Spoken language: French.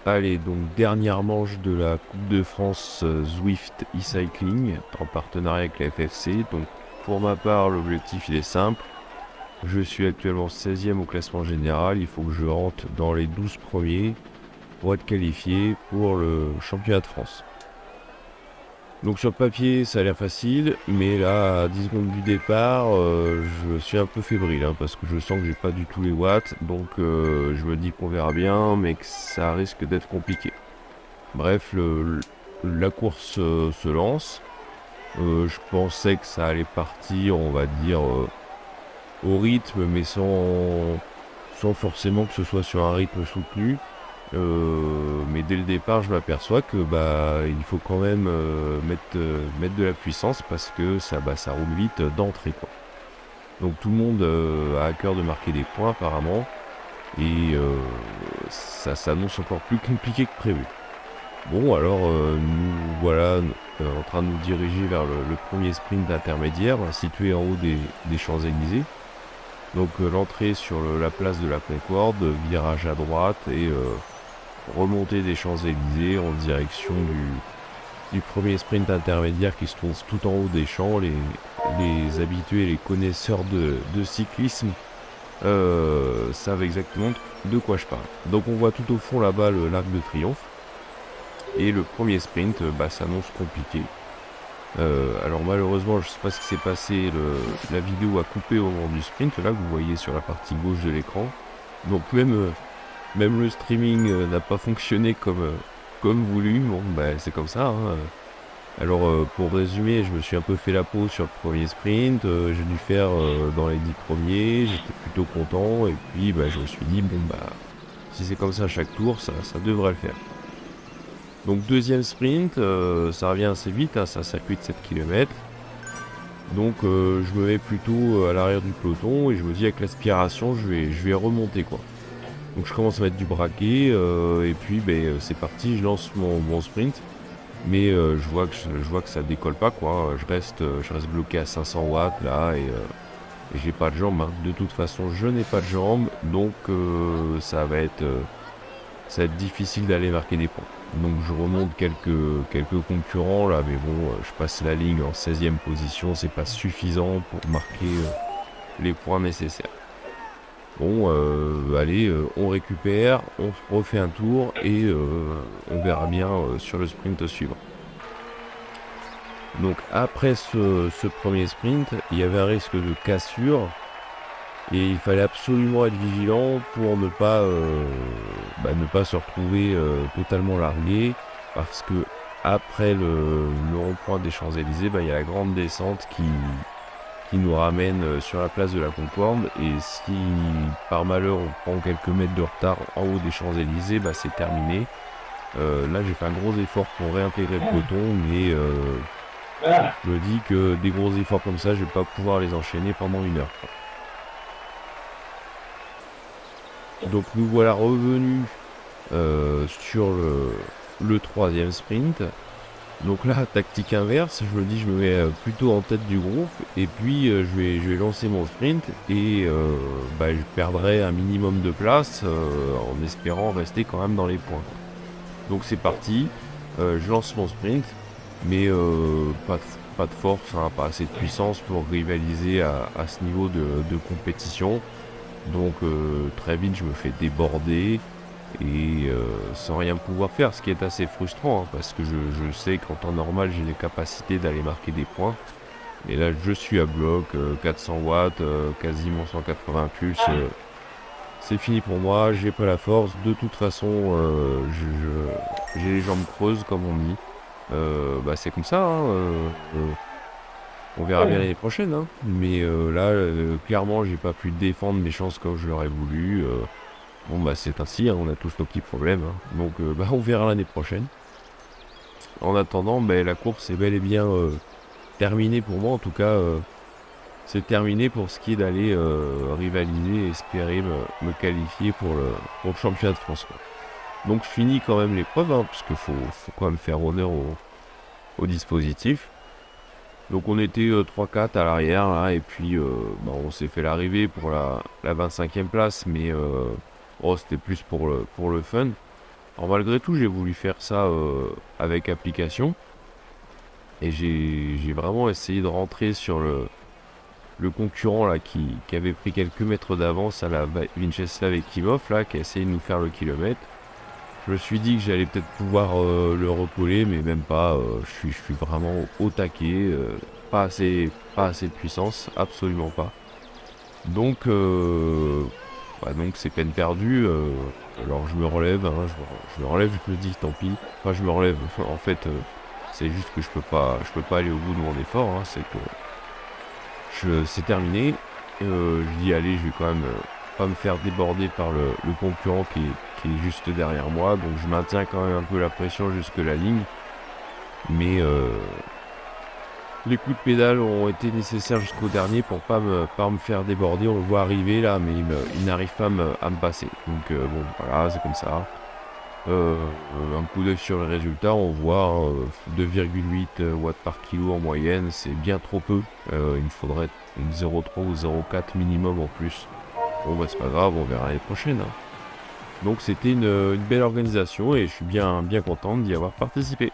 Allez, donc dernière manche de la Coupe de France Zwift e-cycling en partenariat avec la FFC. Donc pour ma part, l'objectif il est simple. Je suis actuellement 16e au classement général. Il faut que je rentre dans les 12 premiers pour être qualifié pour le championnat de France. Donc sur le papier, ça a l'air facile, mais là, à 10 secondes du départ, je suis un peu fébrile, hein, parce que je sens que j'ai pas du tout les watts. Donc je me dis qu'on verra bien, mais que ça risque d'être compliqué. Bref, la course se lance. Je pensais que ça allait partir, on va dire, au rythme, mais sans forcément que ce soit sur un rythme soutenu. Mais dès le départ, je m'aperçois que il faut quand même mettre de la puissance parce que ça roule vite d'entrée, quoi. Donc tout le monde a à cœur de marquer des points apparemment, et ça s'annonce encore plus compliqué que prévu. Bon, alors nous voilà en train de nous diriger vers le premier sprint intermédiaire situé en haut des Champs-Élysées. Donc l'entrée sur la place de la Concorde, virage à droite et remontée des Champs-Élysées en direction du premier sprint intermédiaire qui se trouve tout en haut des champs. Les habitués, les connaisseurs de cyclisme savent exactement de quoi je parle. Donc on voit tout au fond là-bas l'Arc de Triomphe. Et le premier sprint s'annonce compliqué. Alors malheureusement, je ne sais pas ce qui s'est passé, la vidéo a coupé au moment du sprint, là que vous voyez sur la partie gauche de l'écran. Donc même le streaming n'a pas fonctionné comme voulu. Bon, c'est comme ça, hein. Alors pour résumer, je me suis un peu fait la peau sur le premier sprint, j'ai dû faire dans les 10 premiers, j'étais plutôt content, et puis je me suis dit, si c'est comme ça à chaque tour, ça devrait le faire. Donc deuxième sprint, ça revient assez vite, hein, c'est un circuit de 7 km. Donc je me mets plutôt à l'arrière du peloton et je me dis avec l'aspiration je vais remonter, quoi. Donc je commence à mettre du braquet et puis c'est parti, je lance mon sprint. Mais je vois que ça décolle pas, quoi. Je reste bloqué à 500 watts là et j'ai pas de jambes, hein. De toute façon je n'ai pas de jambes, donc ça va être difficile d'aller marquer des points. Donc je remonte quelques concurrents là, mais bon, je passe la ligne en 16e position, c'est pas suffisant pour marquer les points nécessaires. Bon, allez, on récupère, on refait un tour et on verra bien sur le sprint suivant. Donc après ce premier sprint, il y avait un risque de cassure. Et il fallait absolument être vigilant pour ne pas se retrouver totalement largué, parce que après le rond-point des Champs-Élysées, il y a la grande descente qui nous ramène sur la place de la Concorde. Et si par malheur on prend quelques mètres de retard en haut des Champs-Élysées, c'est terminé. Là j'ai fait un gros effort pour réintégrer le peloton, mais je me dis que des gros efforts comme ça, je vais pas pouvoir les enchaîner pendant une heure, quoi. Donc nous voilà revenus sur le troisième sprint. Donc là, tactique inverse, je me dis je me mets plutôt en tête du groupe et puis je vais lancer mon sprint et je perdrai un minimum de place en espérant rester quand même dans les points. Donc c'est parti, je lance mon sprint, mais pas de force, hein, pas assez de puissance pour rivaliser à ce niveau de compétition. Donc très vite je me fais déborder et sans rien pouvoir faire, ce qui est assez frustrant, hein, parce que je sais qu'en temps normal j'ai les capacités d'aller marquer des points. Et là je suis à bloc, 400 watts, quasiment 180 pulses. C'est fini pour moi, j'ai pas la force. De toute façon j'ai les jambes creuses comme on dit. C'est comme ça, hein, on verra bien l'année prochaine, hein. Mais là, clairement, j'ai pas pu défendre mes chances comme je l'aurais voulu. Bon, c'est ainsi, hein, on a tous nos petits problèmes, hein. Donc, on verra l'année prochaine. En attendant, la course est bel et bien terminée pour moi. En tout cas, c'est terminé pour ce qui est d'aller rivaliser et espérer me qualifier pour le championnat de France, quoi. Donc, je finis quand même l'épreuve, hein, parce qu'il faut quand même faire honneur au dispositif. Donc on était 3-4 à l'arrière là, et puis on s'est fait l'arrivée pour la 25e place, mais c'était plus pour le fun. Alors malgré tout, j'ai voulu faire ça avec application. Et j'ai vraiment essayé de rentrer sur le concurrent là qui avait pris quelques mètres d'avance à la Vinceslav Ekimov là, qui a essayé de nous faire le kilomètre. Je me suis dit que j'allais peut-être pouvoir le recoller, mais même pas. Je suis vraiment au taquet. Pas assez de puissance, absolument pas. Donc, donc c'est peine perdue. Alors je me relève, hein, je me relève, je me dis tant pis. Enfin, je me relève. En fait, c'est juste que je peux pas aller au bout de mon effort. Hein, c'est que c'est terminé. Je dis allez, je vais quand même pas me faire déborder par le concurrent qui est juste derrière moi. Donc je maintiens quand même un peu la pression jusque la ligne. Mais les coups de pédale ont été nécessaires jusqu'au dernier pour pas me faire déborder. On le voit arriver là, mais il n'arrive pas à me passer. Donc bon, voilà, c'est comme ça. Un coup d'œil sur les résultats, on voit 2,8 watts par kilo en moyenne, c'est bien trop peu. Il me faudrait une 0,3 ou 0,4 minimum en plus. Bon bah c'est pas grave, on verra l'année prochaine. Hein. Donc c'était une belle organisation et je suis bien content d'y avoir participé.